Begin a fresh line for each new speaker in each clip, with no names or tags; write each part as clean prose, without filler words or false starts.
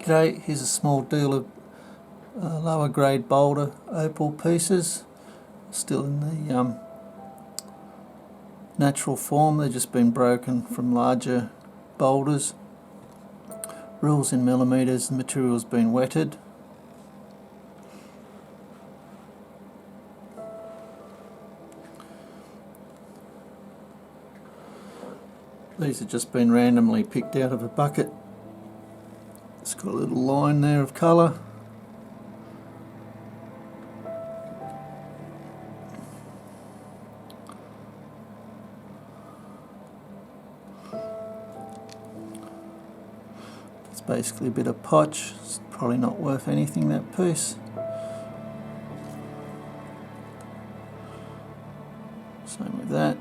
G'day, here's a small deal of lower grade Boulder Opal pieces, still in the natural form. They've just been broken from larger boulders. Rules in millimetres, the material's been wetted. These have just been randomly picked out of a bucket. It's got a little line there of colour. It's basically a bit of potch. It's probably not worth anything, that piece. Same with that.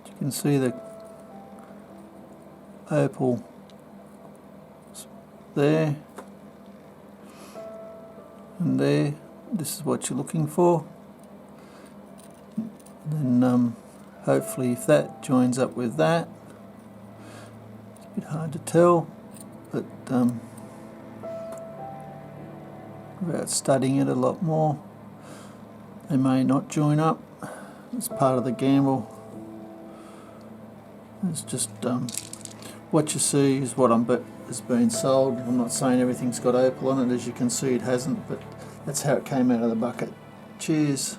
You can see the opal there and there. This is what you're looking for. And then hopefully if that joins up with that, it's a bit hard to tell, but without studying it a lot more, they may not join up. It's part of the gamble. It's just what you see is what has been sold. I'm not saying everything's got opal on it. As you can see, it hasn't, but that's how it came out of the bucket. Cheers.